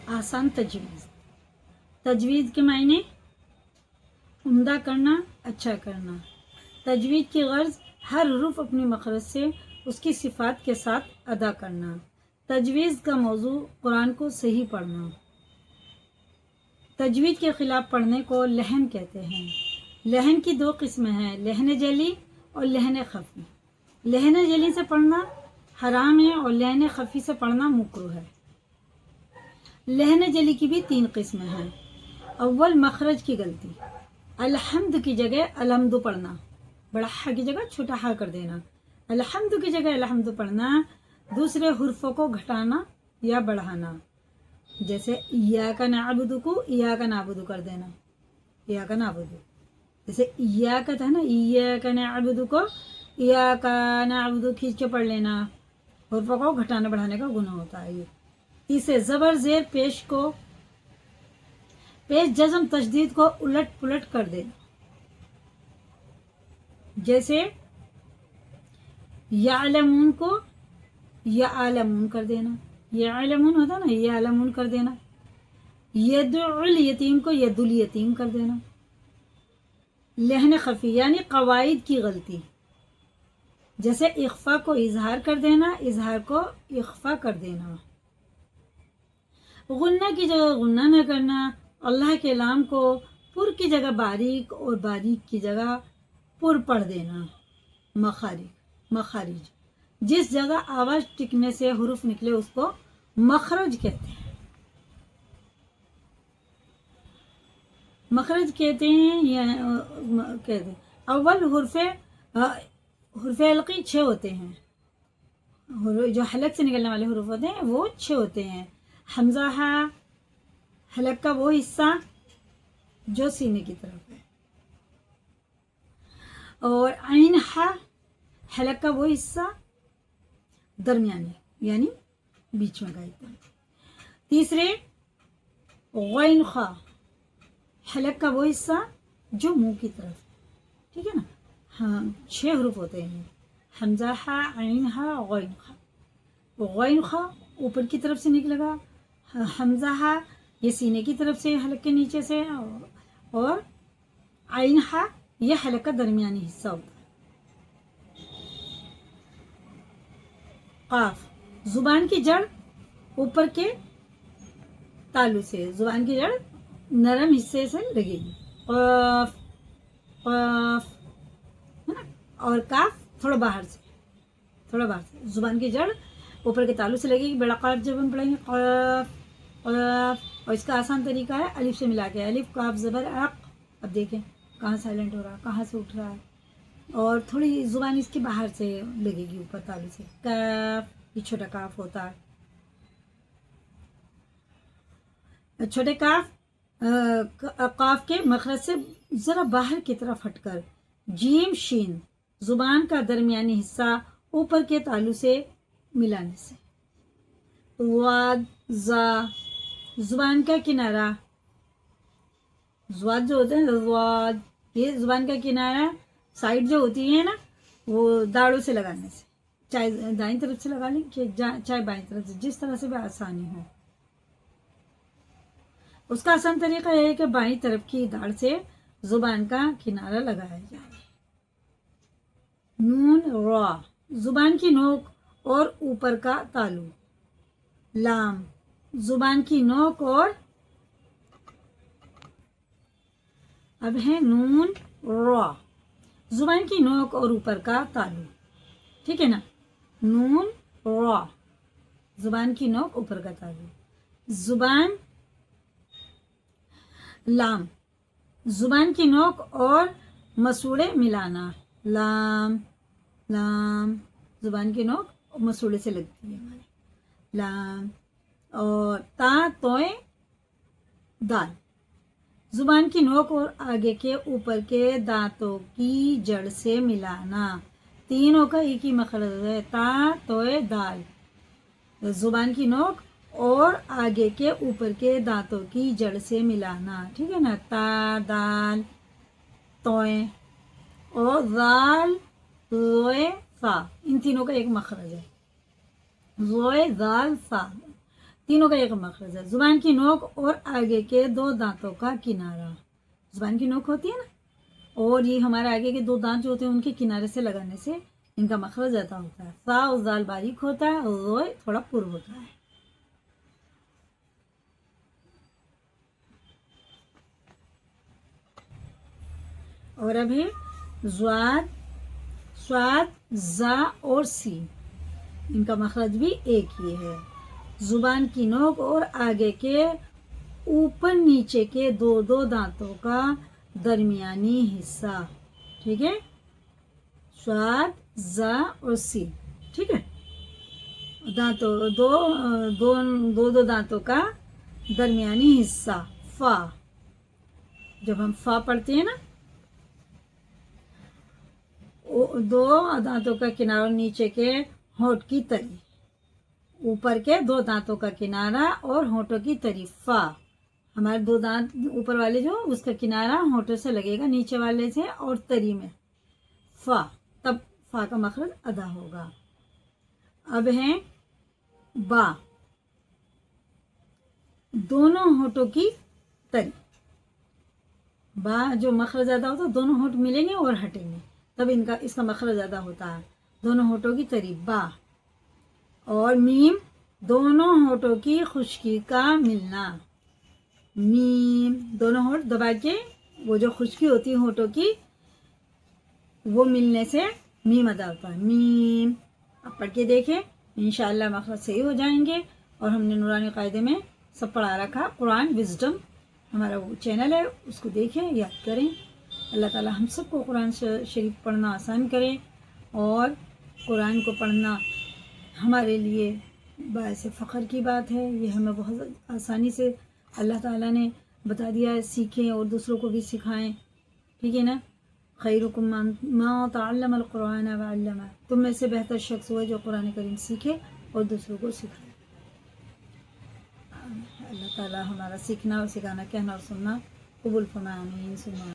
आसान तजवीज़। तजवीज़ के मायने उम्दा करना, अच्छा करना। तजवीज़ की गर्ज हर हरूफ अपनी मखरज से उसकी सिफात के साथ अदा करना। तजवीज़ का मौजू कुरान को सही पढ़ना। तजवीज़ के ख़िलाफ़ पढ़ने को लहन कहते हैं। लहन की दो किस्में हैं, लहन जली और लहन खफ़ी। लहन जली से पढ़ना हराम है और लहन खफ़ी से पढ़ना मुकरूह है। लहन जली की भी 3 किस्में हैं। अव्वल मखरज की गलती, अलहम्द की जगह अलहम्दु पढ़ना, बड़ा हा की जगह छोटा हा कर देना। अलहम्द की जगह अलहम्दु पढ़ना। दूसरे हुर्फों को घटाना या बढ़ाना, जैसे इय्याका नअबुदु को इय्याका नअबुदु कर देना, इय्याका नअबुदु। जैसे इय्याका था ना, इय्याका नअबुदु को इय्याका नअबुदु खींच के पढ़ लेना, हुर्फों को घटाने बढ़ाने का गुनाह होता है ये। तीसरे ज़बर ज़ेर पेश को, पेश जज़म तशदीद को उलट पुलट कर देना, जैसे यालमून को यालमून कर देना, यालमून होता ना, यालमून कर देना। यदुल यतीम को यदुल यतीम कर देना। लहन खफी यानी कवाइद की गलती, जैसे इख्फा को इजहार कर देना, इजहार को इख्फा कर देना। गुन्ना की जगह गुन्ना न करना। अल्लाह के लाम को पुर की जगह बारीक और बारीक की जगह पुर पढ़ देना। मखारिज, जिस जगह आवाज टिकने से हुरूफ निकले उसको मखरज कहते हैं। मखरज कहते हैं या कहते हैं। अव्वल हुर्फे हल्की 6 होते हैं, जो हलक से निकलने वाले हुरूफ होते हैं वो 6 होते हैं। हमजा हा हलक का वो हिस्सा जो सीने की तरफ है, और आइन हा हलक का वो हिस्सा दरमियाने यानी बीच में का एकदम। तीसरे गैन खा हलक का वो हिस्सा जो मुंह की तरफ, ठीक है ना। हाँ, 6 हरूफ होते हैं, हमजा हा आइन हा गैन खा। गैन खा ऊपर की तरफ से निकलेगा, हमजा हा ये सीने की तरफ से हलक के नीचे से, और आइन हा ये हलक का दरमियानी हिस्सा होता है। काफ जुबान की जड़ ऊपर के तालु से, जुबान की जड़ नरम हिस्से से लगेगी। काफ काफ है ना, और काफ थोड़ा बाहर से, जुबान की जड़ ऊपर के तालु से लगेगी। बड़ा काफ जब हम पढ़ेंगे काफ काफ, और इसका आसान तरीका है अलिफ से मिला के, अलिफ काफ ज़बर अक। अब देखें कहाँ साइलेंट हो रहा है, कहाँ से उठ रहा है, और थोड़ी जुबान इसके बाहर से लगेगी ऊपर तालु से। काफ ये छोटा काफ होता है। छोटे काफ काफ के मखरज से जरा बाहर की तरफ हटकर जीम शीन जुबान का दरमियानी हिस्सा ऊपर के तालु से मिलाने से। वाद जा जुबान का किनारा, ज़्वाद जो होता है ज़्वाद, ये जुबान का किनारा साइड जो होती है ना, वो दाढ़ों से लगाने से, चाहे दाईं तरफ से लगा लें चाहे बाईं तरफ से, जिस तरह से भी आसानी हो। उसका आसान तरीका यह है कि बाईं तरफ की दाढ़ से जुबान का किनारा लगाया जाए। नून रा जुबान की नोक और ऊपर का तालु। लाम जुबान की नोक और, अब है नून रा जुबान की नोक और ऊपर का तालु, ठीक है ना। नून रा जुबान की नोक ऊपर का तालु। जुबान लाम जुबान की नोक और मसूड़े मिलाना। लाम लाम जुबान की नोक और मसूड़े से लगती है हमारे, लाम। और ता तोए दाल जुबान की नोक और आगे के ऊपर के दांतों की जड़ से मिलाना। तीनों का एक ही मखरज है, ता तोए दाल। जुबान की नोक और आगे के ऊपर के दांतों की जड़ से मिलाना, ठीक है ना। ता दाल तोए, और दाल रोए सा, इन तीनों का एक मखरज है, रोए दाल सा। तीनों का एक मखरज है। जुबान की नोक और आगे के दो दांतों का किनारा, जुबान की नोक होती है ना, और ये हमारे आगे के दो दांत जो होते हैं उनके किनारे से लगाने से इनका मखरज अदा होता है। सा और दाल बारीक होता है और रोए थोड़ा पुर होता है। और अब है ज़्वाद, स्वाद, जा और सी, इनका मखरज भी एक ही है। जुबान की नोक और आगे के ऊपर नीचे के दो दो दांतों का दरमियानी हिस्सा, ठीक है, स्वाद, जा और सी, ठीक है। दांतों दो दो दो दो दांतों का दरमियानी हिस्सा, फा, जब हम फा पढ़ते हैं ना, दो दांतों का किनारा नीचे के होंठ की तली, ऊपर के दो दांतों का किनारा और होंठों की तली, फा, हमारे दो दांत ऊपर वाले जो उसका किनारा होंठों से लगेगा नीचे वाले से और तली में, फा, तब फा का मखरज अदा होगा। अब है बा, दोनों होंठों की तली, बा जो मखरज अदा होता है दोनों होंठ मिलेंगे और हटेंगे तब इनका इसका मखरज अदा होता है, दोनों होंठों की तली, बा। और मीम, दोनों होंठों की खुश्की का मिलना, मीम, दोनों होंठ दबा के वो जो खुश्की होती है होंठों की वो मिलने से मीम अदा होता है, मीम। अब पढ़ के देखें, इंशाअल्लाह मखरज सही हो जाएंगे। और हमने नूरानी कायदे में सब पढ़ा रखा, कुरान विजडम हमारा वो चैनल है, उसको देखें, याद करें। अल्लाह ताला हम सबको कुरान शरीफ पढ़ना आसान करे और कुरान को पढ़ना हमारे लिए बायस फ़ख्र की बात है। ये हमें बहुत आसानी से अल्लाह ताला ने बता दिया है, सीखें और दूसरों को भी सिखाएं, ठीक है ना। खैरुकुम मन तअल्लमल कुरान व अल्लमा, तुम में से बेहतर शख्स हुआ जो कुरान करीम सीखे और दूसरों को सिखाए। अल्लाह ताला हमारा सीखना और सिखाना, कहना और सुनना कबूल फरमाए, आमीन सुन्ना।